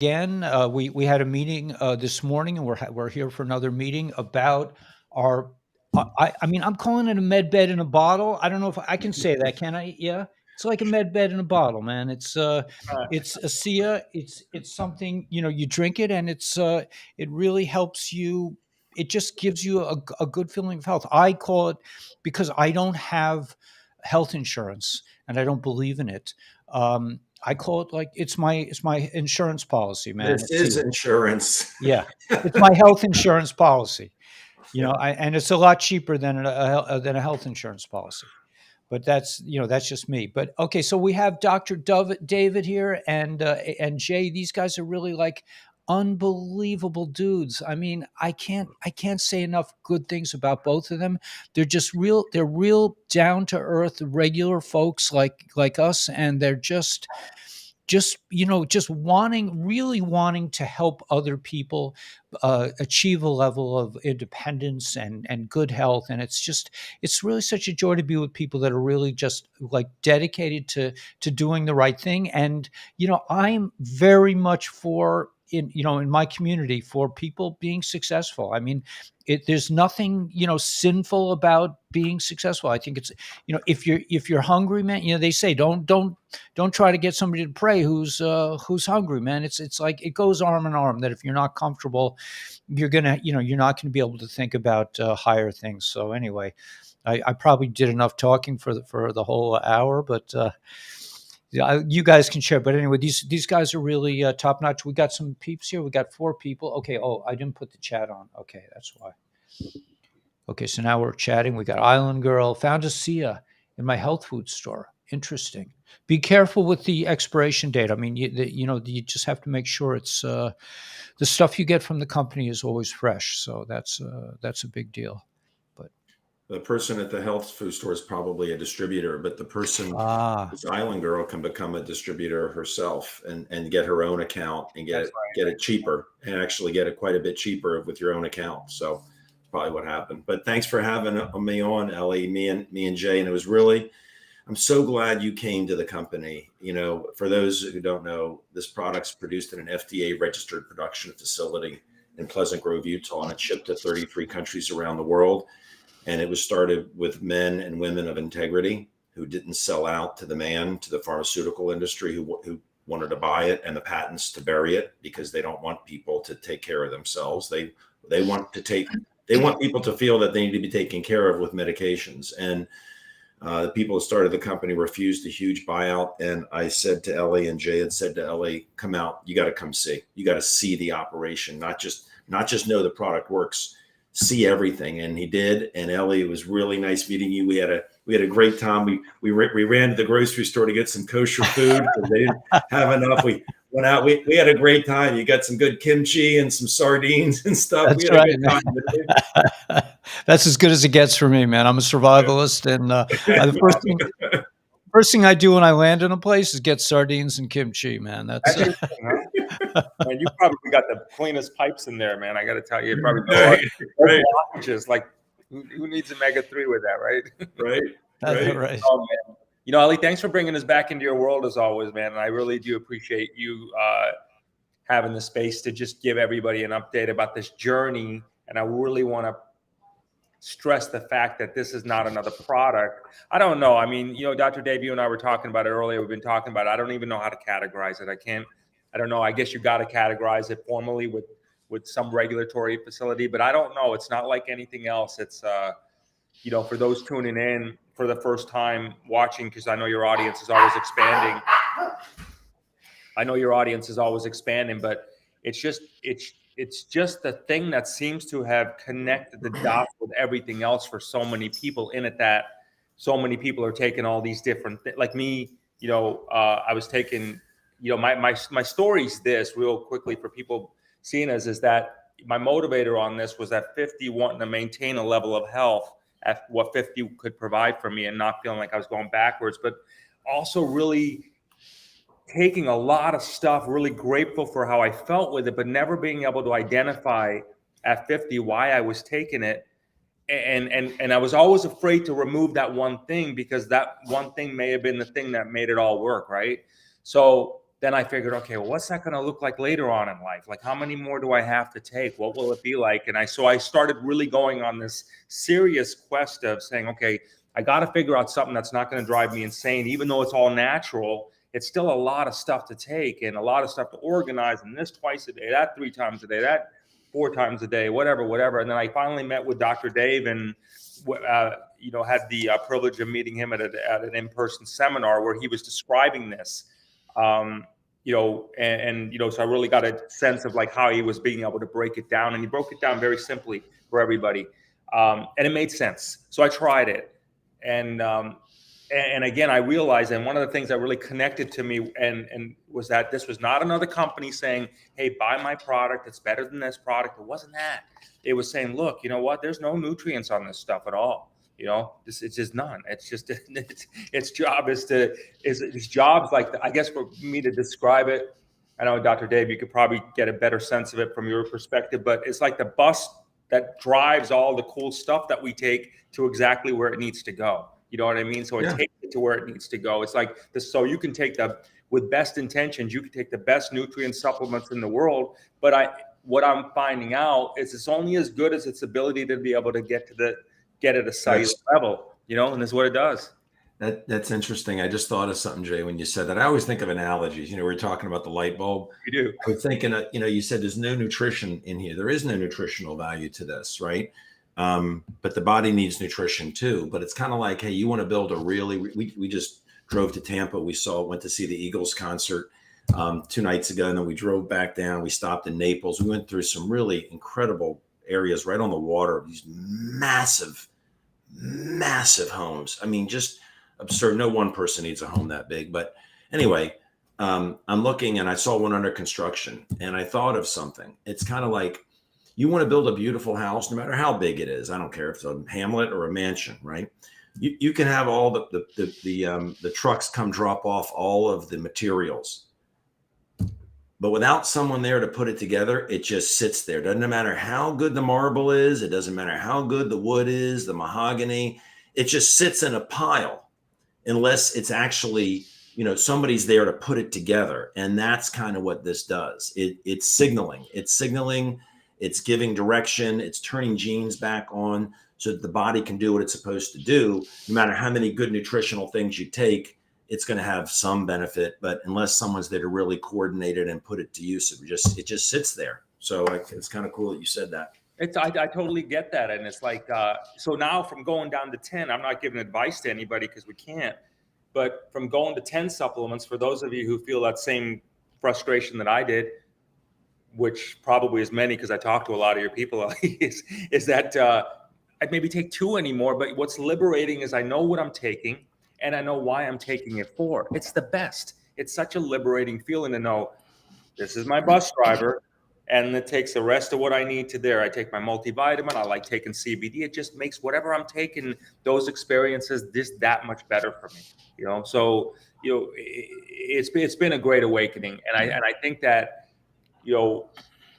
again. We had a meeting this morning, and we're here for another meeting about our. I mean, I'm calling it a med bed in a bottle. I don't know if I can say that. Can I? Yeah, it's like a med bed in a bottle, man. It's ASEA. It's something, you drink it, and it really helps you. It just gives you a good feeling of health. I call it, because I don't have health insurance and I don't believe in it. I call it like it's my insurance policy, man. This is insurance. Yeah, it's my health insurance policy. And it's a lot cheaper than a health insurance policy. But that's just me. But okay, so we have Dr. David here, and Jay. These guys are really like unbelievable dudes. I mean, I can't say enough good things about both of them. They're real down to earth, regular folks like us, and they're just really wanting to help other people achieve a level of independence and good health. And it's really such a joy to be with people that are really just like dedicated to doing the right thing. And I'm very much for, in my community, for people being successful. I mean, there's nothing sinful about being successful. I think it's, if you're hungry, man, they say don't try to get somebody to pray who's hungry, man. It's like it goes arm in arm, that if you're not comfortable, you're not gonna be able to think about higher things. So anyway, I probably did enough talking for the whole hour, but yeah, you guys can share. But anyway, these guys are really top notch. We got some peeps here. We got 4 people. Okay. Oh, I didn't put the chat on. Okay, that's why. Okay, so now we're chatting. We got Island Girl, found a Sia in my health food store. Interesting. Be careful with the expiration date. I mean, you just have to make sure it's the stuff you get from the company is always fresh. So that's a big deal. But The person at the health food store is probably a distributor, but the person, ah, this island girl, can become a distributor herself and get her own account and That's get it cheaper, and actually get it quite a bit cheaper with your own account. So probably what happened. But thanks for having me on, Ellie, me and Jay. And it was really, I'm so glad you came to the company. For those who don't know, this product's produced in an FDA registered production facility in Pleasant Grove, Utah, and it's shipped to 33 countries around the world. And it was started with men and women of integrity who didn't sell out to the pharmaceutical industry who wanted to buy it, and the patents to bury it, because they don't want people to take care of themselves. They want people to feel that they need to be taken care of with medications. And the people who started the company refused a huge buyout. And I said to Ellie, and Jay had said to Ellie, come out, you got to come see. You got to see the operation, not just know the product works, see everything. And he did. And Ellie, it was really nice meeting you. We had a great time. We ran to the grocery store to get some kosher food because they didn't have enough. We went out. We had a great time. You got some good kimchi and some sardines and stuff. We that's had a right, good man. time. That's as good as it gets for me, man. I'm a survivalist, and the first thing I do when I land in a place is get sardines and kimchi, man. That's interesting, huh? Man, you probably got the cleanest pipes in there, man. I got to tell you, probably Right. blockages. Like, who needs omega-3 with that, right? Right. right. Oh man, Ali, thanks for bringing us back into your world as always, man. And I really do appreciate you having the space to just give everybody an update about this journey. And I really want to stress the fact that this is not another product. I don't know. I mean, Dr. Dave, you and I were talking about it earlier. We've been talking about it. I don't even know how to categorize it. I don't know. I guess you got to categorize it formally with some regulatory facility, but I don't know. It's not like anything else. It's, for those tuning in for the first time watching, because I know your audience is always expanding. But it's just the thing that seems to have connected the dots with everything else for so many people in it, that so many people are taking all these different things. Like me, I was taking, my story's this real quickly for people seeing us, is that my motivator on this was at 50, wanting to maintain a level of health at what 50 could provide for me and not feeling like I was going backwards, but also really taking a lot of stuff, really grateful for how I felt with it, but never being able to identify at 50 why I was taking it. And I was always afraid to remove that one thing, because that one thing may have been the thing that made it all work, right? So then I figured, okay, well, what's that going to look like later on in life? Like, how many more do I have to take? What will it be like? And I started really going on this serious quest of saying, okay, I got to figure out something that's not going to drive me insane, even though it's all natural. It's still a lot of stuff to take and a lot of stuff to organize, and this twice a day, that 3 times a day, that 4 times a day, whatever. And then I finally met with Dr. Dave and, had the privilege of meeting him at an in-person seminar where he was describing this. So I really got a sense of like how he was being able to break it down, and he broke it down very simply for everybody. And it made sense. So I tried it. And again, I realized, and one of the things that really connected to me and was that this was not another company saying, hey, buy my product, it's better than this product. It wasn't that. It was saying, look, you know what? There's no nutrients on this stuff at all. It's just none. It's just its job its job's like, I guess for me to describe it, I know, Dr. Dave, you could probably get a better sense of it from your perspective, but it's like the bus that drives all the cool stuff that we take to exactly where it needs to go. You know what I mean? So it takes it to where it needs to go. It's like this. So you can take with best intentions, you can take the best nutrient supplements in the world. But what I'm finding out is it's only as good as its ability to be able to get at a cellular level, and this is what it does. That's interesting. I just thought of something, Jay, when you said that. I always think of analogies. We're talking about the light bulb. You do. I was thinking, you said there's no nutrition in here. There is no nutritional value to this, right? But the body needs nutrition too. But it's kind of like, hey, you want to build we just drove to Tampa. Went to see the Eagles concert 2 nights ago. And then we drove back down. We stopped in Naples. We went through some really incredible areas right on the water, these massive homes. I mean, just absurd. No one person needs a home that big. But anyway, I'm looking and I saw one under construction and I thought of something. It's kind of like, you want to build a beautiful house, no matter how big it is. I don't care if it's a hamlet or a mansion, right? You can have all the trucks come drop off all of the materials. But without someone there to put it together, it just sits there. Doesn't matter how good the marble is. It doesn't matter how good the wood is, the mahogany. It just sits in a pile unless it's actually, somebody's there to put it together. And that's kind of what this does. It's signaling. It's giving direction. It's turning genes back on so that the body can do what it's supposed to do. No matter how many good nutritional things you take, it's going to have some benefit, but unless someone's there to really coordinate it and put it to use, it just sits there. So it's kind of cool that you said that. I totally get that. And it's like, so now from going down to 10, I'm not giving advice to anybody because we can't, but from going to 10 supplements, for those of you who feel that same frustration that I did, which probably is many because I talk to a lot of your people, is that I'd maybe take 2 anymore. But what's liberating is I know what I'm taking. And I know why I'm taking it for. It's the best. It's such a liberating feeling to know this is my bus driver and it takes the rest of what I need to there. I take my multivitamin. I like taking CBD. It just makes whatever I'm taking, those experiences, that much better for me. So, it's been a great awakening. And I think that,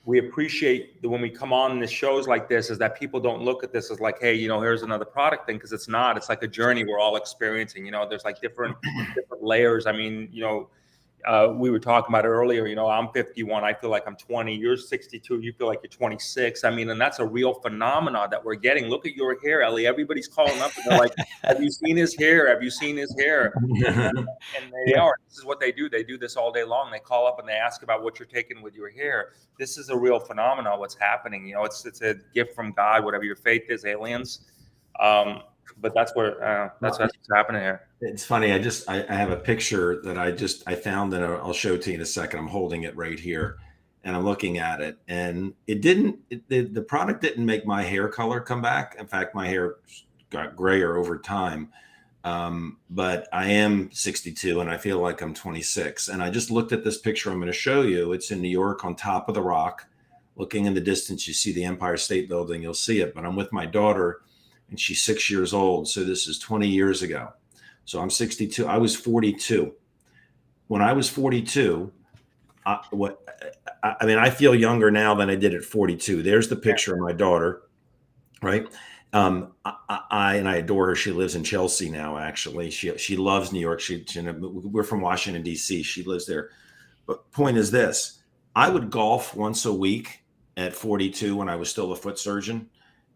we appreciate when we come on the shows like this, is that people don't look at this as like, hey, here's another product thing, because it's not. It's like a journey we're all experiencing. There's like different layers. I mean, we were talking about it earlier. I'm 51. I feel like I'm 20. You're 62. You feel like you're 26. I mean, and that's a real phenomenon that we're getting. Look at your hair, Ellie. Everybody's calling up and they're like, have you seen his hair? Have you seen his hair? And they are. This is what they do. They do this all day long. They call up and they ask about what you're taking with your hair. This is a real phenomenon. What's happening? It's a gift from God, whatever your faith is, aliens. But that's what's happening here. It's funny. I have a picture that I found, and I'll show it to you in a second. I'm holding it right here and I'm looking at it, and the product didn't make my hair color come back. In fact, my hair got grayer over time. But I am 62 and I feel like I'm 26. And I just looked at this picture I'm going to show you. It's in New York on top of the rock. Looking in the distance, you see the Empire State Building. You'll see it. But I'm with my daughter and she's 6 years old. So this is 20 years ago. So I'm 62. I was 42. When I was 42, I feel younger now than I did at 42. There's the picture of my daughter, right? I adore her. She lives in Chelsea now. Actually, she loves New York. We're from Washington D.C. She lives there. But point is this, I would golf once a week at 42 when I was still a foot surgeon.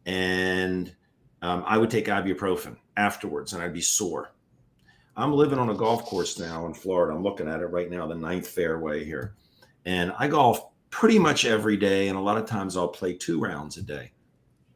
And I would take ibuprofen afterwards and I'd be sore. I'm living on a golf course now in Florida. I'm looking at it right now, the ninth fairway here. And I golf pretty much every day. And a lot of times I'll play 2 rounds a day.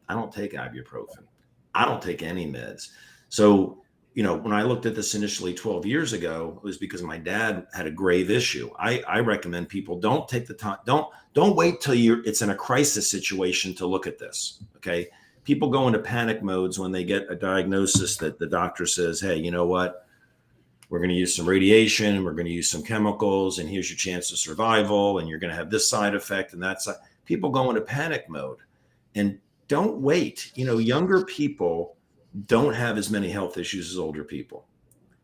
I don't take ibuprofen. I don't take any meds. So, when I looked at this initially 12 years ago, it was because my dad had a grave issue. I recommend people don't take the time. Don't wait till it's in a crisis situation to look at this. Okay. People go into panic modes when they get a diagnosis that the doctor says, hey, you know what? We're going to use some radiation. We're going to use some chemicals, and here's your chance of survival. And you're going to have this side effect and that side. People go into panic mode, and don't wait. Younger people don't have as many health issues as older people.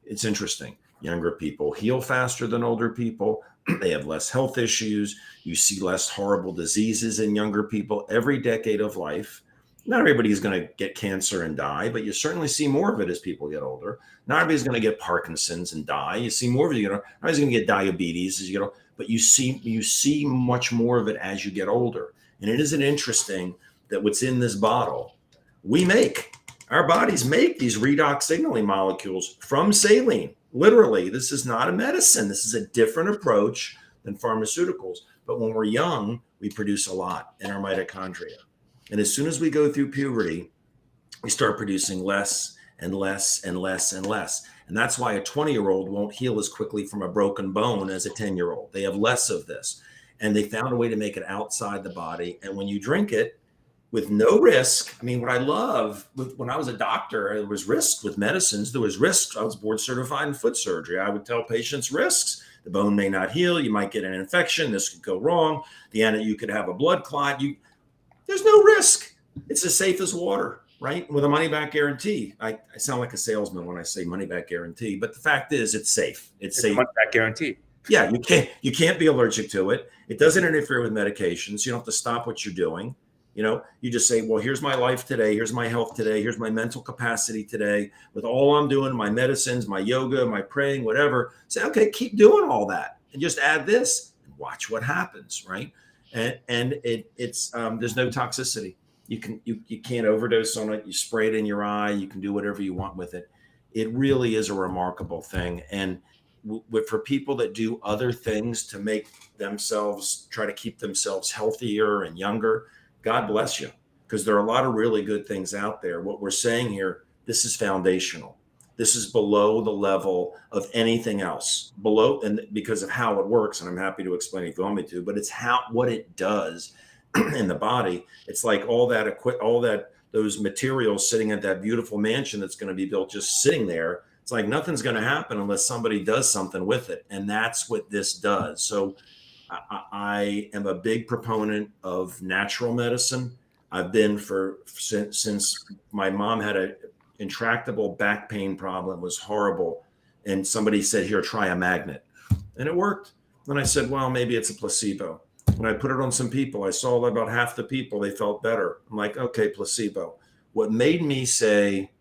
It's interesting. Younger people heal faster than older people. They have less health issues. You see less horrible diseases in younger people every decade of life. Not everybody's going to get cancer and die, but you certainly see more of it as people get older. Not everybody's going to get Parkinson's and die. You see more of it. Everybody's going to get diabetes as you get older, but you see much more of it as you get older. And it isn't interesting that what's in this bottle, our bodies make these redox signaling molecules from saline. Literally, this is not a medicine. This is a different approach than pharmaceuticals. But when we're young, we produce a lot in our mitochondria. And as soon as we go through puberty, we start producing less and less and less and less. And that's why a 20-year-old won't heal as quickly from a broken bone as a 10-year-old. They have less of this. And they found a way to make it outside the body. And when you drink it, with no risk. I mean, what I love, when I was a doctor, there was risks with medicines. There was risks. I was board certified in foot surgery. I would tell patients risks. The bone may not heal. You might get an infection. This could go wrong. You could have a blood clot. There's no risk. It's as safe as water, right? With a money back guarantee. I sound like a salesman when I say money back guarantee, but the fact is it's safe. It's safe. Money back guarantee. Yeah, you can't be allergic to it. It doesn't interfere with medications. You don't have to stop what you're doing. You just say, well, here's my life today. Here's my health today. Here's my mental capacity today with all I'm doing, my medicines, my yoga, my praying, whatever. Say, okay, keep doing all that and just add this and watch what happens. Right. And it's there's no toxicity. You can't overdose on it. You spray it in your eye. You can do whatever you want with it. It really is a remarkable thing. And for people that do other things to make themselves, try to keep themselves healthier and younger, God bless you, because there are a lot of really good things out there. What we're saying here, this is foundational. This is below the level of anything else, and because of how it works. And I'm happy to explain if you want me to, but it's what it does in the body. It's like those materials sitting at that beautiful mansion that's going to be built, just sitting there. It's like nothing's going to happen unless somebody does something with it. And that's what this does. So I am a big proponent of natural medicine. I've been since my mom had an intractable back pain problem. It was horrible. And somebody said, here, try a magnet. And it worked. Then I said, well, maybe it's a placebo. When I put it on some people, I saw about half the people, they felt better. I'm like, okay, placebo. What made me say,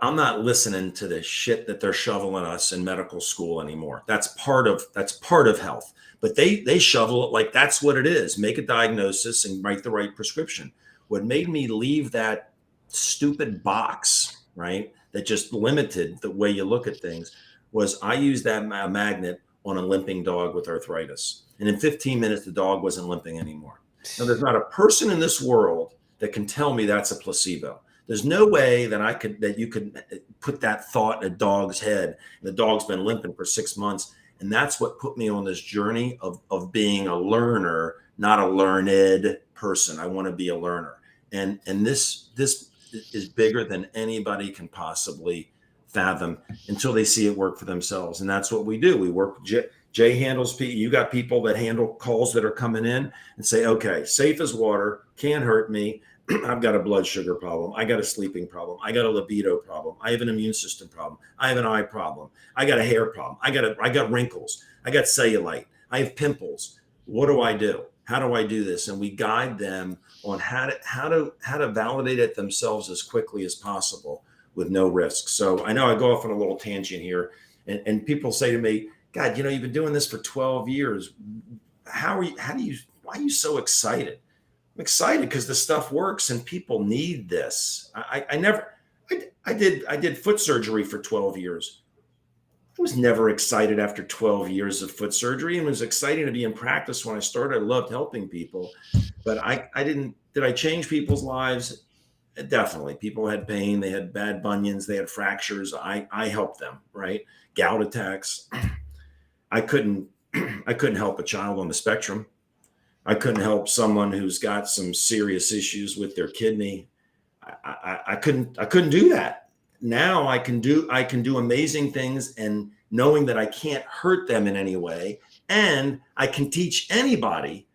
I'm not listening to the shit that they're shoveling us in medical school anymore. That's part of health. But they shovel it like that's what it is. Make a diagnosis and write the right prescription. What made me leave that stupid box, right, that just limited the way you look at things, was I used that magnet on a limping dog with arthritis. And in 15 minutes, the dog wasn't limping anymore. Now, there's not a person in this world that can tell me that's a placebo. There's no way that you could put that thought in a dog's head. The dog's been limping for 6 months. And that's what put me on this journey of being a learner, not a learned person. I want to be a learner. And this is bigger than anybody can possibly fathom until they see it work for themselves. And that's what we do. We work. Jay handles people. You got people that handle calls that are coming in and say, okay, safe as water, can't hurt me. I've got a blood sugar problem. I got a sleeping problem. I got a libido problem. I have an immune system problem. I have an eye problem. I got a hair problem. I got wrinkles. I got cellulite. I have pimples. What do I do? How do I do this? And we guide them on how to validate it themselves as quickly as possible with no risk. So I know I go off on a little tangent here, and people say to me, God, you've been doing this for 12 years. Why are you so excited? I'm excited because the stuff works and people need this. I did foot surgery for 12 years. I was never excited after 12 years of foot surgery, and it was exciting to be in practice when I started. I loved helping people, but did I change people's lives? Definitely. People had pain, they had bad bunions, they had fractures. I helped them, right? Gout attacks. I couldn't I couldn't help a child on the spectrum. I couldn't help someone who's got some serious issues with their kidney. I couldn't do that. Now I can do amazing things, and knowing that I can't hurt them in any way, and I can teach anybody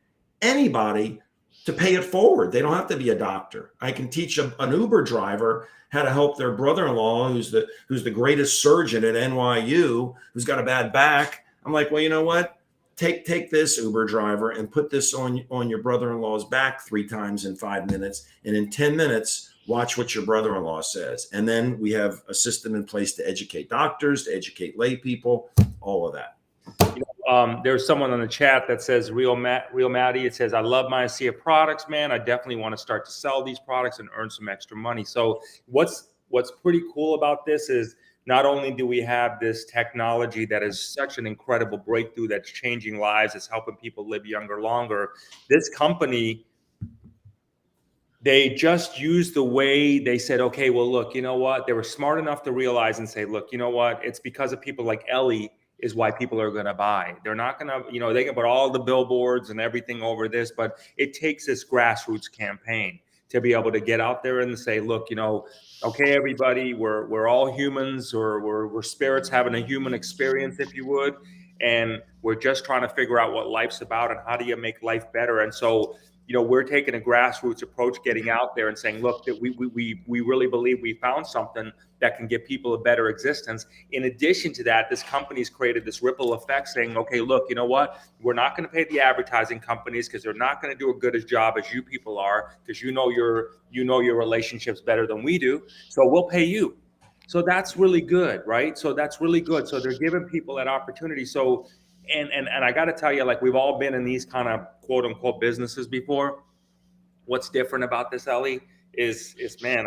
to pay it forward. They don't have to be a doctor. I can teach an Uber driver how to help their brother-in-law, who's the greatest surgeon at NYU, who's got a bad back. I'm like, well, you know what? Take this, Uber driver, and put this on your brother-in-law's back 3 times in 5 minutes, and in 10 minutes, watch what your brother-in-law says. And then we have a system in place to educate doctors, to educate lay people, all of that. There's someone on the chat that says, Real Matty, it says, I love my ASEA products, man. I definitely want to start to sell these products and earn some extra money. So what's pretty cool about this is not only do we have this technology that is such an incredible breakthrough that's changing lives, it's helping people live younger, longer. This company, they just used the way they said, okay, well, look, you know what? They were smart enough to realize and say, look, you know what? It's because of people like Ellie is why people are going to buy. They're not going to, they can put all the billboards and everything over this, but it takes this grassroots campaign to be able to get out there and say, look, okay, everybody, we're all humans, or we're spirits having a human experience, if you would. And we're just trying to figure out what life's about and how do you make life better. And so, we're taking a grassroots approach, getting out there and saying, look, that we really believe we found something that can give people a better existence. In addition to that, this company's created this ripple effect saying, okay, look, you know what? We're not going to pay the advertising companies because they're not going to do a good as job as you people are, because you know your relationships better than we do. So we'll pay you. So that's really good, right? So that's really good. So they're giving people that opportunity. So and I got to tell you, like, we've all been in these kind of quote unquote businesses before. What's different about this, Ellie, is man,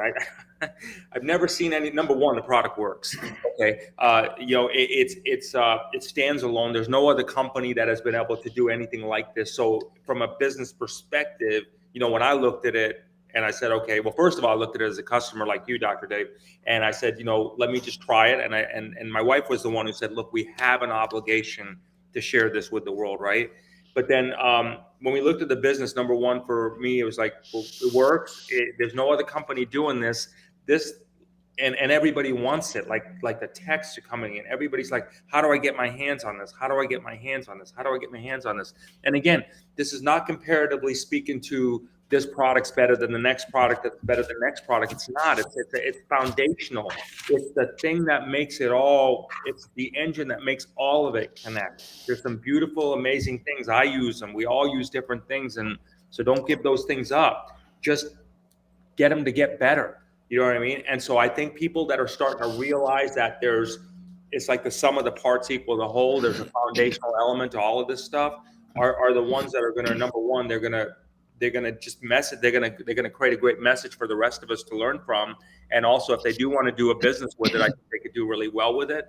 I've never seen any. Number one, the product works. Okay, it stands alone. There's no other company that has been able to do anything like this. So from a business perspective, when I looked at it, and I said, okay, well, first of all, I looked at it as a customer like you, Dr. Dave, and I said, let me just try it. And my wife was the one who said, look, we have an obligation to share this with the world, right? But then when we looked at the business, number one for me, it was like, well, it works. There's no other company doing this. And everybody wants it. Like the texts are coming in. Everybody's like, how do I get my hands on this? How do I get my hands on this? How do I get my hands on this? And again, this is not comparatively speaking to this product's better than the next product that's better than the next product. It's not. It's foundational. It's the thing that makes it all. It's the engine that makes all of it connect. There's some beautiful, amazing things. I use them. We all use different things, and so don't give those things up. Just get them to get better. You know what I mean? And so I think people that are starting to realize that it's like the sum of the parts equal the whole. There's a foundational element to all of this stuff. Are the ones that are going to, number one, they're going to just message. They're going to create a great message for the rest of us to learn from. And also, if they do want to do a business with it, I think they could do really well with it.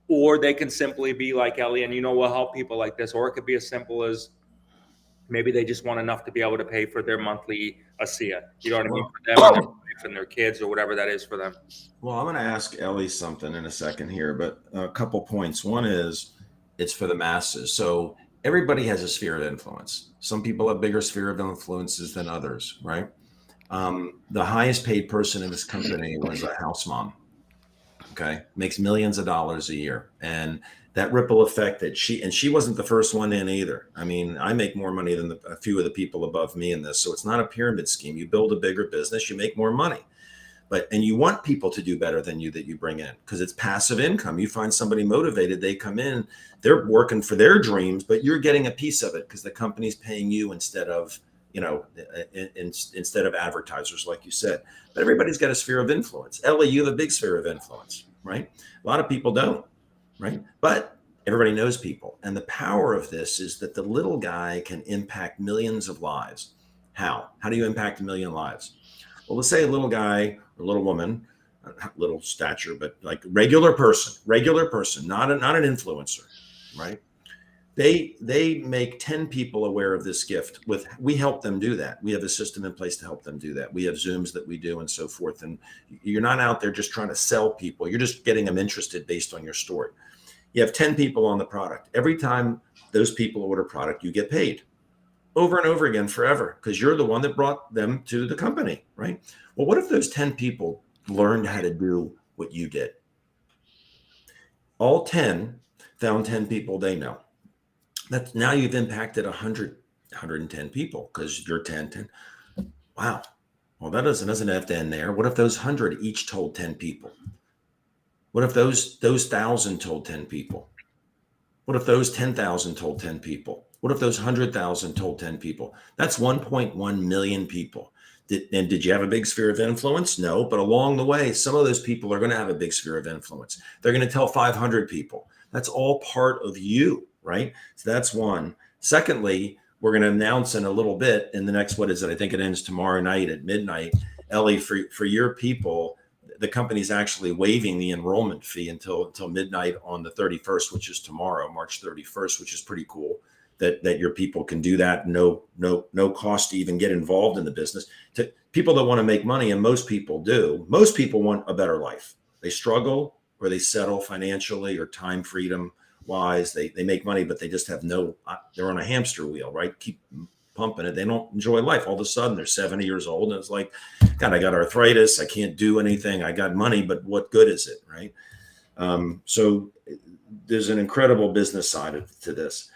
Or they can simply be like Ellie, and we'll help people like this. Or it could be as simple as maybe they just want enough to be able to pay for their monthly ASEA. You know what I mean? For them and their wife and their kids, or whatever that is for them. Well, I'm going to ask Ellie something in a second here, but a couple points. One is it's for the masses. So everybody has a sphere of influence. Some people have bigger sphere of influences than others, right? The highest paid person in this company was a house mom. Okay, makes millions of dollars a year, and that ripple effect that she wasn't the first one in either. I mean, I make more money than a few of the people above me in this, so it's not a pyramid scheme. You build a bigger business, you make more money. And you want people to do better than you that you bring in, because it's passive income. You find somebody motivated, they come in, they're working for their dreams, but you're getting a piece of it because the company's paying you instead of advertisers, like you said. But everybody's got a sphere of influence. Ellie, you have a big sphere of influence, right? A lot of people don't, right? But Everybody knows people. And the power of this is that the little guy can impact millions of lives. How? How do you impact a million lives? Well, let's say a little guy or little woman, little stature, but like regular person, not an influencer, right? They make 10 people aware of this gift. We help them do that. We have a system in place to help them do that. We have Zooms that we do and so forth. And you're not out there just trying to sell people. You're just getting them interested based on your story. You have 10 people on the product. Every time those people order product, you get paid over and over again forever, because you're the one that brought them to the company, right? Well, what if those 10 people learned how to do what you did? All 10 found 10 people they know. That's now you've impacted 110 people, because you're 10. Wow. Well, that doesn't have to end there. What if those 100 each told 10 people? What if those 1,000 told 10 people? What if those 10,000 told 10 people? What if those 100,000 told 10 people? That's 1.1 million people. Did you have a big sphere of influence? No, but along the way, some of those people are going to have a big sphere of influence. They're going to tell 500 people. That's all part of you, right? So that's one. Secondly, we're going to announce in a little bit in the next, what is it? I think it ends tomorrow night at midnight. Ellie, for your people, the company's actually waiving the enrollment fee until midnight on the 31st, which is tomorrow, March 31st, which is pretty cool. That your people can do that, no cost to even get involved in the business. To people that want to make money, and most people do. Most people want a better life. They struggle or they settle financially or time freedom wise. They make money, but they just have they're on a hamster wheel, right? Keep pumping it. They don't enjoy life. All of a sudden they're 70 years old and it's like, God, I got arthritis. I can't do anything. I got money, but what good is it, right? So there's an incredible business side to this.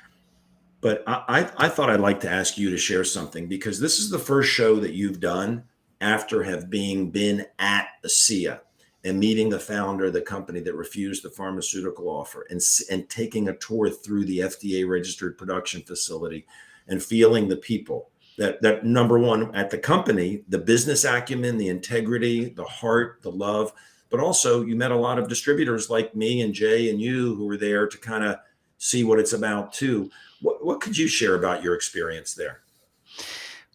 But I thought I'd like to ask you to share something, because this is the first show that you've done after been at ASEA and meeting the founder of the company that refused the pharmaceutical offer, and taking a tour through the FDA registered production facility and feeling the people that number one at the company, the business acumen, the integrity, the heart, the love, but also you met a lot of distributors like me and Jay and you who were there to kind of see what it's about too. What could you share about your experience there?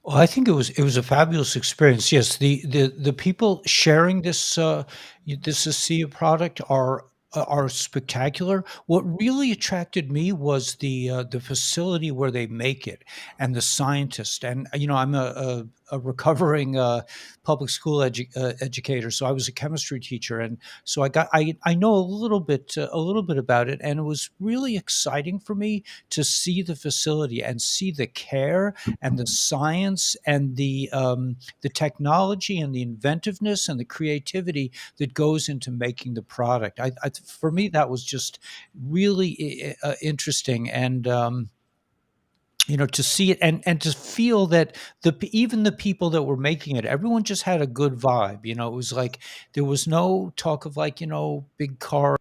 Well, I think it was a fabulous experience. Yes, the people sharing this ASEA product are spectacular. What really attracted me was the facility where they make it, and the scientist. And I'm a recovering public school educator, so I was a chemistry teacher, and so I know a little bit about it, and it was really exciting for me to see the facility and see the care and the science and the technology and the inventiveness and the creativity that goes into making the product. For me, that was just really interesting, and to see it and to feel that even the people that were making it, everyone just had a good vibe. It was like there was no talk of, like, big car.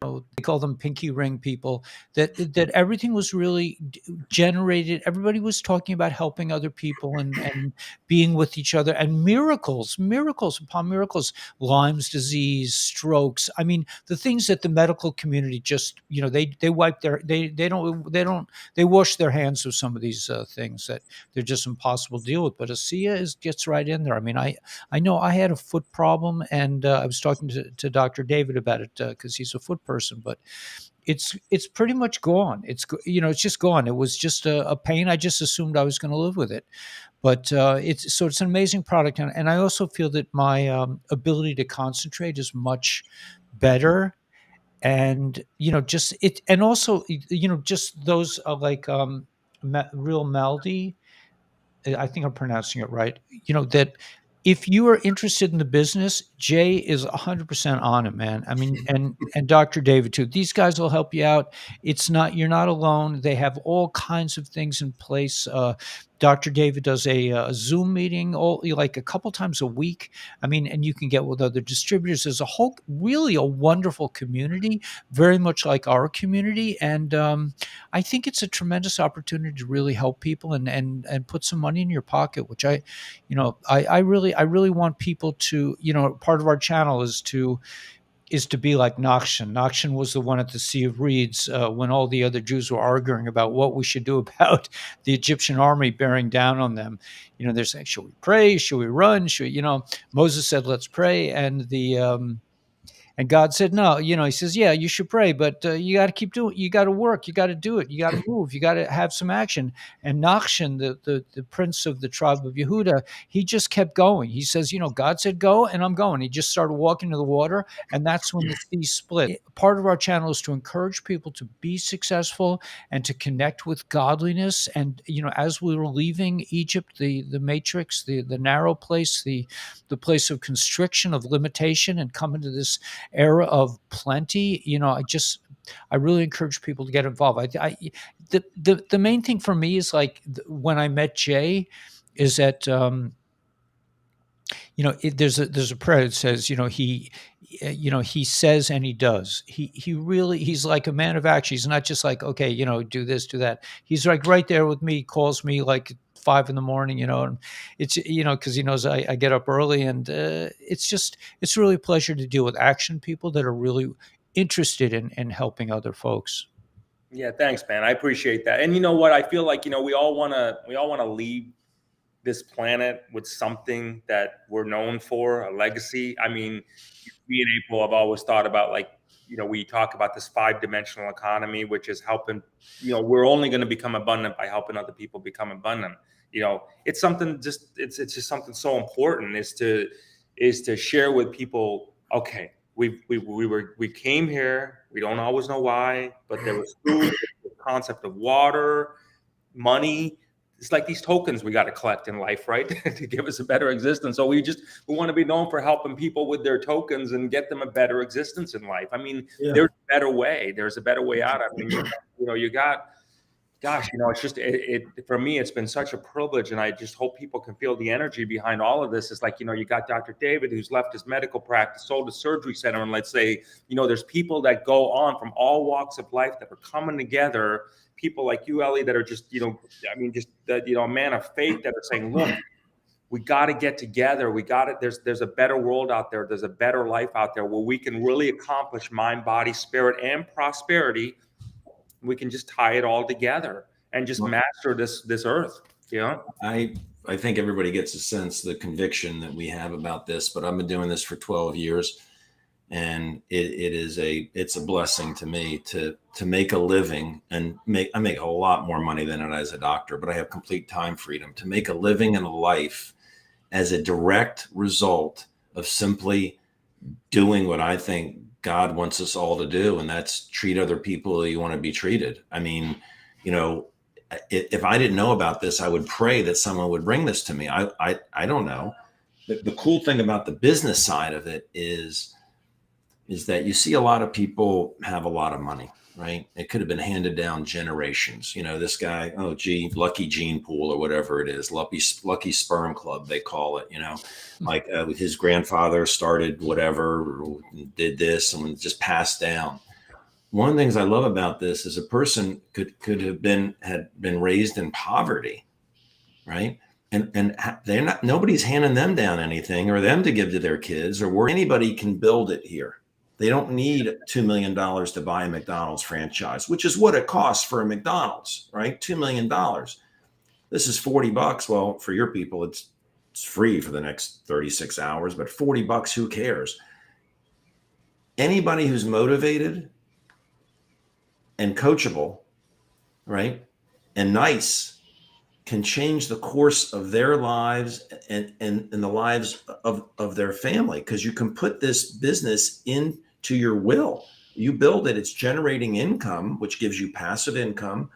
They call them pinky ring people. That everything was really generated. Everybody was talking about helping other people and being with each other, and miracles upon miracles. Lyme's disease, strokes. I mean, the things that the medical community just, they wipe they wash their hands of some of these things that they're just impossible to deal with. But ASEA gets right in there. I mean, I know I had a foot problem, and I was talking to Dr. David about it, because he's a foot person, but it's pretty much gone. It's just gone. It was just a pain. I just assumed I was going to live with it, but it's an amazing product, and I also feel that my ability to concentrate is much better, and just it, and also just those like real Maldi. I think I'm pronouncing it right. That if you are interested in the business, Jay is 100% on it, man. I mean, and Dr. David too. These guys will help you out. You're not alone. They have all kinds of things in place. Dr. David does a Zoom meeting like a couple times a week. I mean, and you can get with other distributors. There's really a wonderful community, very much like our community, and I think it's a tremendous opportunity to really help people and put some money in your pocket, which I really want people to, part of our channel is to is to be like Nachshon. Nachshon was the one at the Sea of Reeds when all the other Jews were arguing about what we should do about the Egyptian army bearing down on them. They're saying, should we pray? Should we run? Moses said, let's pray. And God said, no, he says, yeah, you should pray, but you got to keep doing it. You got to work. You got to do it. You got to move. You got to have some action. And Nachshon, the prince of the tribe of Yehuda, he just kept going. He says, God said go, and I'm going. He just started walking to the water, and that's when the sea split. Part of our channel is to encourage people to be successful and to connect with godliness. And, as we were leaving Egypt, the matrix, the narrow place, the place of constriction, of limitation, and coming to this era of plenty, I really encourage people to get involved. The main thing for me is like when I met Jay, is that there's a prayer that says, he says and he does. He's like a man of action. He's not just like, okay, do this, do that. He's like right there with me. He calls me like 5 a.m, and it's, because he knows I get up early, and it's really a pleasure to deal with action people that are really interested in helping other folks. Yeah, thanks, man. I appreciate that. And you know what? I feel like, we all want to leave this planet with something that we're known for, a legacy. I mean, me and April have always thought about, like, we talk about this 5-dimensional economy, which is helping, we're only going to become abundant by helping other people become abundant. It's something it's just something so important is to share with people. Okay, we came here. We don't always know why, but there was food, the concept of water, money. It's like these tokens we got to collect in life, right? To give us a better existence. So we want to be known for helping people with their tokens and get them a better existence in life. I mean, There's a better way. There's a better way out. I mean, you got, gosh, it's just, for me, it's been such a privilege. And I just hope people can feel the energy behind all of this. It's like, you got Dr. David, who's left his medical practice, sold a surgery center. And let's say, there's people that go on from all walks of life that are coming together. People like you, Ellie, that are just, a man of faith that are saying, look, we got to get together. We got it. There's a better world out there. There's a better life out there where we can really accomplish mind, body, spirit, and prosperity. We can just tie it all together and just master this earth. I think everybody gets a sense, the conviction that we have about this, but I've been doing this for 12 years. And it's a blessing to me to make a living and I make a lot more money than it as a doctor, but I have complete time freedom to make a living and a life as a direct result of simply doing what I think God wants us all to do. And that's treat other people the way you want to be treated. I mean, if I didn't know about this, I would pray that someone would bring this to me. I don't know. The cool thing about the business side of it is that you see a lot of people have a lot of money, right? It could have been handed down generations. This guy, lucky gene pool or whatever it is, lucky sperm club, they call it, like his grandfather started whatever, did this and just passed down. One of the things I love about this is a person had been raised in poverty, right? And nobody's handing them down anything or them to give to their kids or where anybody can build it here. They don't need $2 million to buy a McDonald's franchise, which is what it costs for a McDonald's, right? $2 million. This is $40. Well, for your people, it's free for the next 36 hours, but $40, who cares? Anybody who's motivated and coachable, right, and nice can change the course of their lives and the lives of their family, because you can put this business into your will. You build it, it's generating income, which gives you passive income.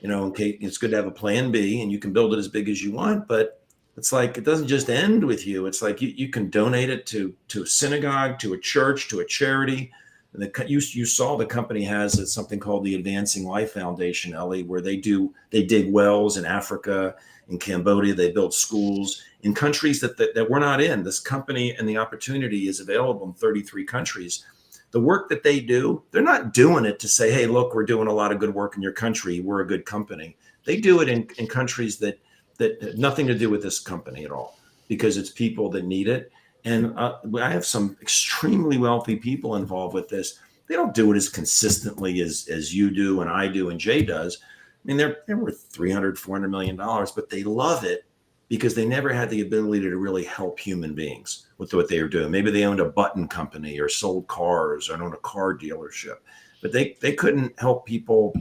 Okay, it's good to have a plan B and you can build it as big as you want, but it's like, it doesn't just end with you. It's like you can donate it to a synagogue, to a church, to a charity. And you saw the company has something called the Advancing Life Foundation, Ellie, where they dig wells in Africa, in Cambodia. They build schools in countries that we're not in. This company and the opportunity is available in 33 countries. The work that they do, they're not doing it to say, hey, look, we're doing a lot of good work in your country. We're a good company. They do it in countries that have nothing to do with this company at all, because it's people that need it. And I have some extremely wealthy people involved with this. They don't do it as consistently as you do and I do and Jay does. I mean, they're worth $300, $400 million, but they love it because they never had the ability to really help human beings with what they were doing. Maybe they owned a button company or sold cars or owned a car dealership, but they couldn't help people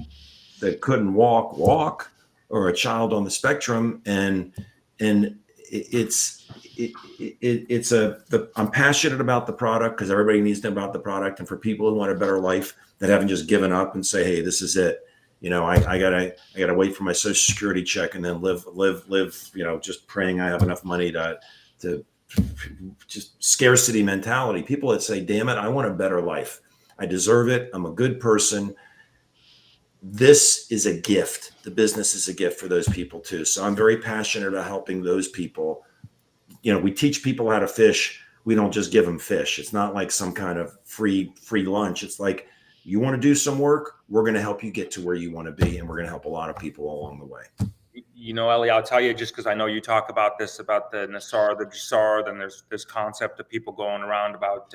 that couldn't walk, or a child on the spectrum. And I'm passionate about the product because everybody needs to know about the product. And for people who want a better life that haven't just given up and say, hey, this is it. I gotta wait for my Social Security check and then live, just praying I have enough money to just scarcity mentality. People that say, damn it, I want a better life. I deserve it. I'm a good person. This is a gift. The business is a gift for those people too. So I'm very passionate about helping those people. We teach people how to fish. We don't just give them fish. It's not like some kind of free lunch. It's like, you want to do some work, we're going to help you get to where you want to be. And we're going to help a lot of people along the way. Ellie, I'll tell you, just because I know you talk about this, about the Nassar, the Jasar, then there's this concept of people going around about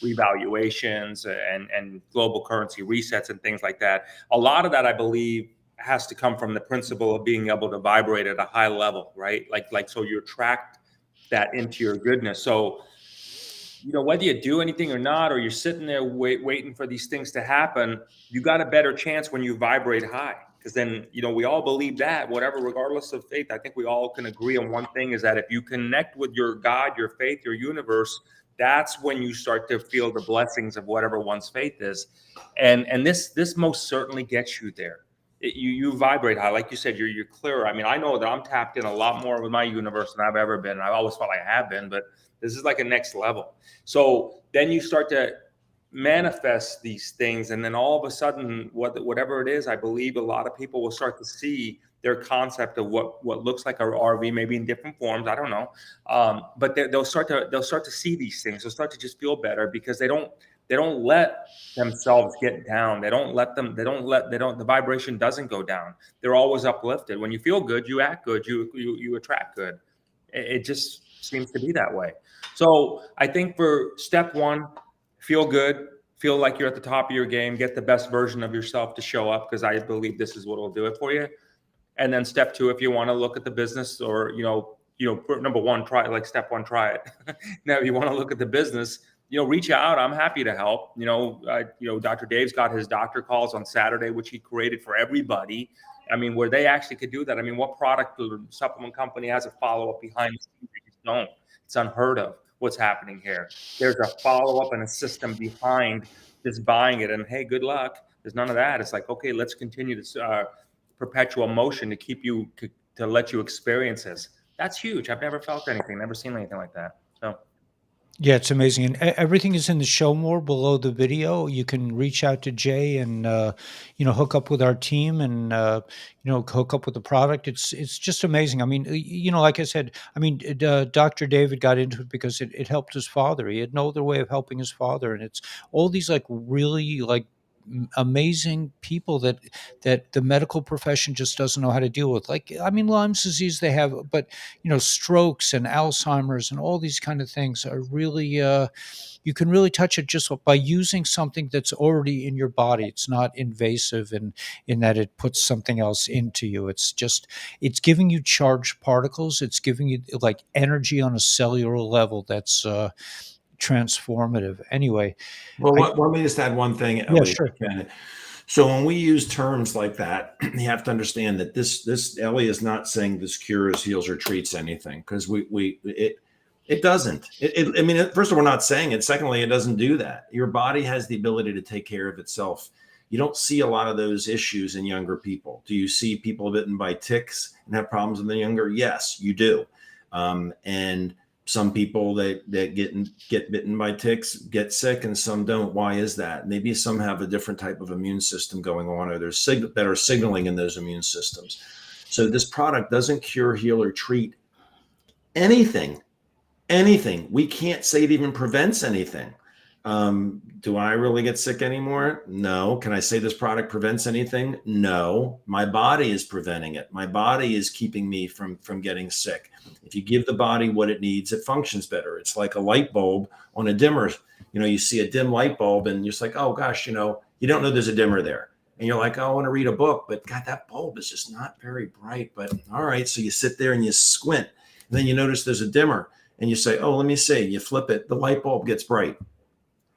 revaluations and global currency resets and things like that. A lot of that, I believe, has to come from the principle of being able to vibrate at a high level, right? Like so you attract that into your goodness. So, whether you do anything or not, or you're sitting there waiting for these things to happen, you got a better chance when you vibrate high. Because then, we all believe that, whatever, regardless of faith, I think we all can agree on one thing, is that if you connect with your God, your faith, your universe, that's when you start to feel the blessings of whatever one's faith is. And this most certainly gets you there. You vibrate high. Like you said, you're clearer. I mean, I know that I'm tapped in a lot more with my universe than I've ever been. I've always felt I have been, but this is like a next level. So then you start to manifest these things, and then all of a sudden, whatever it is, I believe a lot of people will start to see their concept of what looks like a RV, maybe in different forms. I don't know, but they'll start to see these things. They'll start to just feel better because they don't let themselves get down. The vibration doesn't go down. They're always uplifted. When you feel good, you act good, you attract good. It just seems to be that way. So I think for step one, feel good, feel like you're at the top of your game, get the best version of yourself to show up, because I believe this is what will do it for you. And then step two, if you want to look at the business, or, number one, try it, like step one, try it. Now, if you want to look at the business, reach out. I'm happy to help. Dr. Dave's got his doctor calls on Saturday, which he created for everybody. I mean, where they actually could do that. I mean, what product or supplement company has a follow-up behind the scenes? They just don't. It's unheard of what's happening here. There's a follow-up and a system behind just buying it. And hey, good luck. There's none of that. It's like, okay, let's continue this perpetual motion to keep you, to let you experience this. That's huge. I've never felt anything, never seen anything like that. So. Yeah, it's amazing. And everything is in the show more below the video. You can reach out to Jay and, hook up with our team and, hook up with the product. It's just amazing. I mean, like I said, Dr. David got into it because it helped his father. He had no other way of helping his father. And it's all these like really like amazing people that the medical profession just doesn't know how to deal with. Like, Lyme's disease they have, but strokes and Alzheimer's and all these kind of things are really you can really touch it just by using something that's already in your body. It's not invasive in that it puts something else into you. It's giving you charged particles. It's giving you like energy on a cellular level that's transformative. Anyway. Well, let me just add one thing, Ellie. Yeah, sure. So when we use terms like that, you have to understand that this Ellie is not saying this cures, heals, or treats anything, because it doesn't. First of all, we're not saying it. Secondly, it doesn't do that. Your body has the ability to take care of itself. You don't see a lot of those issues in younger people. Do you see people bitten by ticks and have problems when they're younger? Yes, you do. And some people that get bitten by ticks get sick, and some don't. Why is that? Maybe some have a different type of immune system going on, or there's better signaling in those immune systems. So this product doesn't cure, heal, or treat anything. We can't say it even prevents anything. Do I really get sick anymore? No. Can I say this product prevents anything? No. My body is preventing it. My body is keeping me from getting sick. If you give the body what it needs, it functions better. It's like a light bulb on a dimmer. You see a dim light bulb and you're just like, oh gosh, you don't know there's a dimmer there. And you're like, oh, I want to read a book, but God, that bulb is just not very bright. But all right. So you sit there and you squint, and then you notice there's a dimmer and you say, oh, let me see. You flip it, the light bulb gets bright.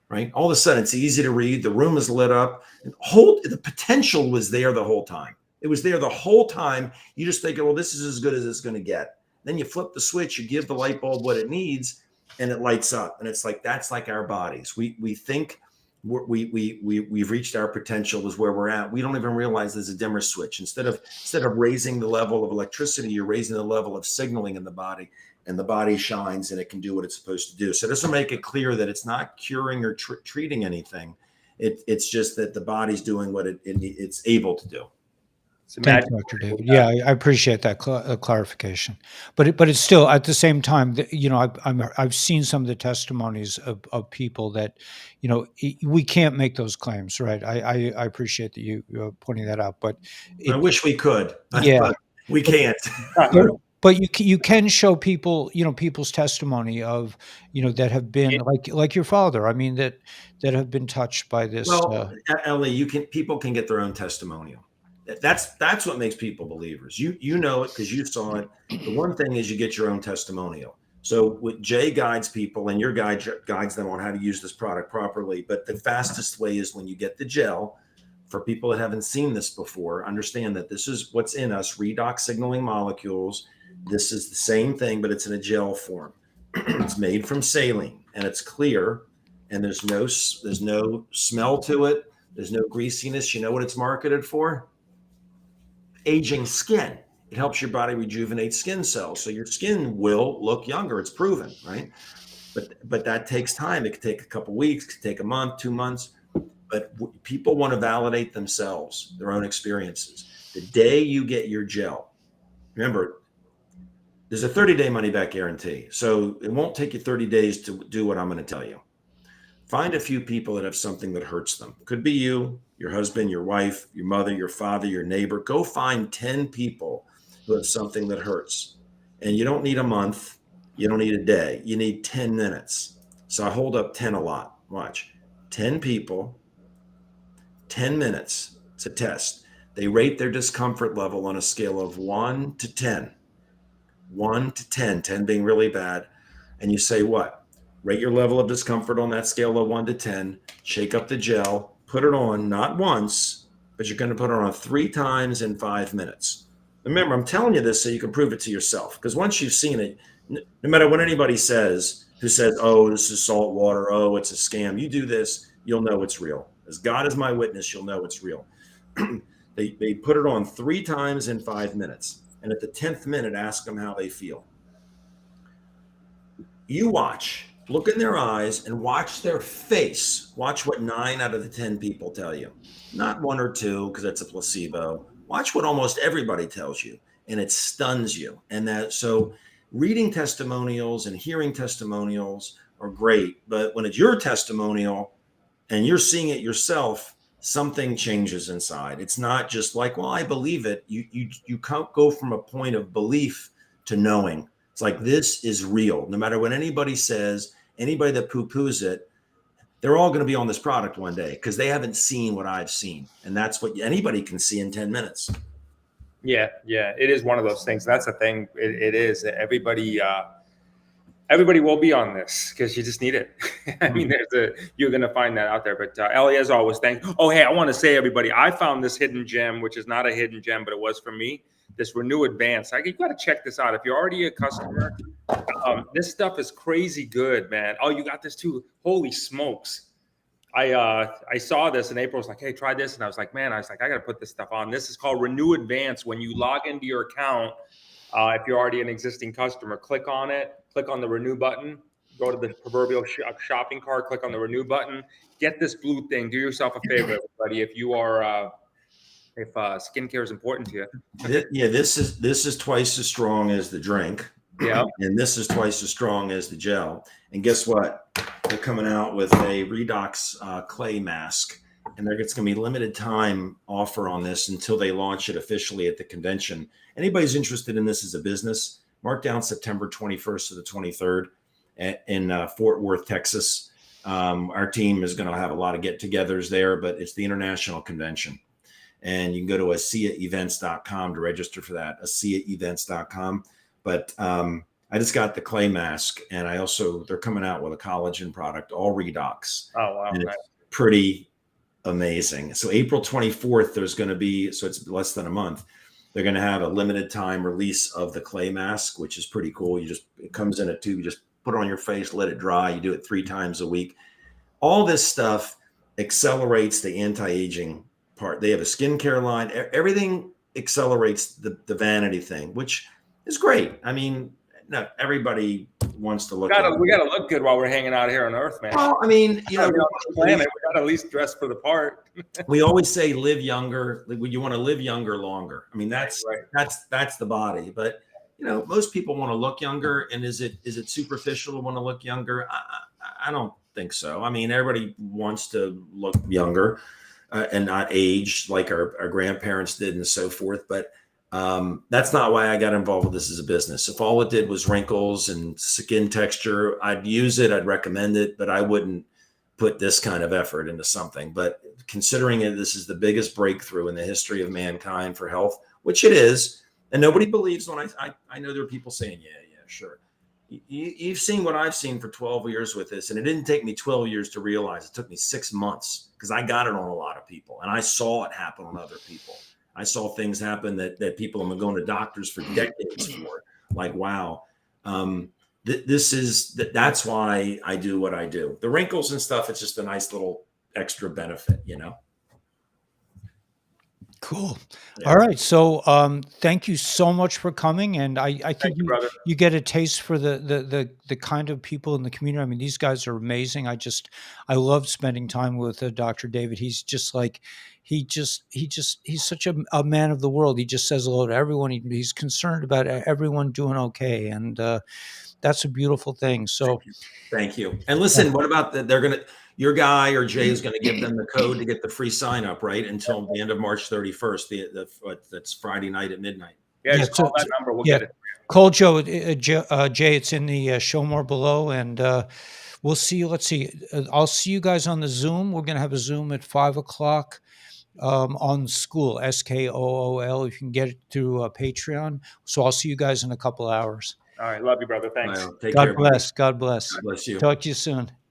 Right? All of a sudden, it's easy to read. The room is lit up. And the potential was there the whole time. It was there the whole time. You just think, well, this is as good as it's going to get. Then you flip the switch, you give the light bulb what it needs, and it lights up. And it's like, that's like our bodies. We think we've reached our potential is where we're at. We don't even realize there's a dimmer switch. Instead of raising the level of electricity, you're raising the level of signaling in the body. And the body shines and it can do what it's supposed to do. So this will make it clear that it's not curing or treating anything. It's just that the body's doing what it's able to do. Thank you, Dr. David. Yeah, I appreciate that clarification. But it's still at the same time, I've seen some of the testimonies of people that, we can't make those claims, right? I appreciate that you pointing that out, but I wish we could. Yeah, but we can't. But you can show people, people's testimony of, that have been like your father. I mean, that have been touched by this. Well, Ellie, people can get their own testimonial. That's what makes people believers. You know it because you saw it. The one thing is you get your own testimonial. So what Jay guides people, and your guide guides them on how to use this product properly. But the fastest way is when you get the gel. For people that haven't seen this before, understand that this is what's in us: redox signaling molecules. This is the same thing, but it's in a gel form. It's made from saline, and it's clear, and there's no smell to it. There's no greasiness. You know what it's marketed for? Aging skin. It helps your body rejuvenate skin cells, so your skin will look younger. It's proven, right? But that takes time. It could take a couple weeks, it could take a month, 2 months. But people want to validate themselves, their own experiences. The day you get your gel, remember, there's a 30-day money-back guarantee. So it won't take you 30 days to do what I'm going to tell you. Find a few people that have something that hurts them. Could be you, your husband, your wife, your mother, your father, your neighbor. Go find 10 people who have something that hurts. And you don't need a month. You don't need a day. You need 10 minutes. So I hold up 10 a lot. Watch. 10 people, 10 minutes. It's a test. They rate their discomfort level on a scale of 1 to 10. 1 to 10, 10 being really bad. And you say what? Rate your level of discomfort on that scale of 1 to 10. Shake up the gel. Put it on, not once, but you're going to put it on 3 times in 5 minutes. Remember, I'm telling you this so you can prove it to yourself. Because once you've seen it, no matter what anybody says, who says, oh, this is salt water, oh, it's a scam, you do this, you'll know it's real. As God is my witness, you'll know it's real. They put it on 3 times in 5 minutes. And at the 10th minute, ask them how they feel. You watch, look in their eyes and watch their face. Watch what 9 out of the 10 people tell you. Not 1 or 2, because that's a placebo. Watch what almost everybody tells you, and it stuns you. And so reading testimonials and hearing testimonials are great, but when it's your testimonial and you're seeing it yourself, something changes inside. It's not just like, well, I believe it. You can't go from a point of belief to knowing. It's like, this is real. No matter what anybody says, anybody that poo-poos it, they're all going to be on this product one day because they haven't seen what I've seen. And that's what anybody can see in 10 minutes. Yeah. It is one of those things. That's the thing. It is. Everybody will be on this because you just need it. I mean, you're going to find that out there. But Ellie, as always, Oh, hey, I want to say, everybody, I found this hidden gem, which is not a hidden gem, but it was for me. This Renew Advance. You got to check this out. If you're already a customer, this stuff is crazy good, man. Oh, you got this too. Holy smokes. I saw this and April was like, hey, try this. And I was like, I got to put this stuff on. This is called Renew Advance. When you log into your account, if you're already an existing customer, click on it, click on the renew button, go to the proverbial shopping cart, click on the renew button, get this blue thing. Do yourself a favor, everybody. If you are, if skincare is important to you. Yeah, this is twice as strong as the drink. Yeah. And this is twice as strong as the gel. And guess what? They're coming out with a Redox clay mask, and it's going to be limited time offer on this until they launch it officially at the convention. Anybody's interested in this as a business, mark down September 21st to the 23rd in Fort Worth, Texas. Our team is going to have a lot of get-togethers there, but it's the international convention. And you can go to ASEAEvents.com to register for that, ASEAEvents.com. But I just got the clay mask, and they're coming out with a collagen product, all Redox. Oh, wow. And Nice. it's pretty amazing. So April 24th, there's going to be, so it's less than a month, they're going to have a limited time release of the clay mask, which is pretty cool. It comes in a tube, you just put it on your face, let it dry. You do it 3 times a week. All this stuff accelerates the anti-aging part. They have a skincare line. Everything accelerates the vanity thing, which is great. I mean, not everybody wants to look. We gotta look good while we're hanging out here on Earth, man. Well, I mean, on the planet, we gotta at least dress for the part. We always say live younger. You want to live younger longer. I mean, that's the body. But most people want to look younger. And is it superficial to want to look younger? I don't think so. I mean, everybody wants to look younger and not age like our grandparents did and so forth. But that's not why I got involved with this as a business. If all it did was wrinkles and skin texture, I'd use it, I'd recommend it, but I wouldn't put this kind of effort into something. But considering this is the biggest breakthrough in the history of mankind for health, which it is, and nobody believes when I know there are people saying, yeah, sure. You've seen what I've seen for 12 years with this, and it didn't take me 12 years to realize. It took me 6 months because I got it on a lot of people, and I saw it happen on other people. I saw things happen that people have been going to doctors for decades for. Like, wow, that's why I do what I do. The wrinkles and stuff, it's just a nice little extra benefit, Cool. Yeah. All right. So thank you so much for coming. And I think you get a taste for the kind of people in the community. I mean, these guys are amazing. I love spending time with Dr. David. He's just like, he's such a man of the world. He just says hello to everyone. He's concerned about everyone doing okay. And that's a beautiful thing. So thank you. And listen, what about your guy or Jay is going to give them the code to get the free sign up, right? Until the end of March 31st. That's Friday night at midnight. Yeah, just call that number. We'll get it. Call Joe, Jay. It's in the show more below, and we'll see you. Let's see. I'll see you guys on the Zoom. We're going to have a Zoom at 5:00 on School, SKOOL. You can get it through Patreon. So I'll see you guys in a couple hours. All right. Love you, brother. Thanks. Take care. God bless. God bless. God bless you. Talk to you soon.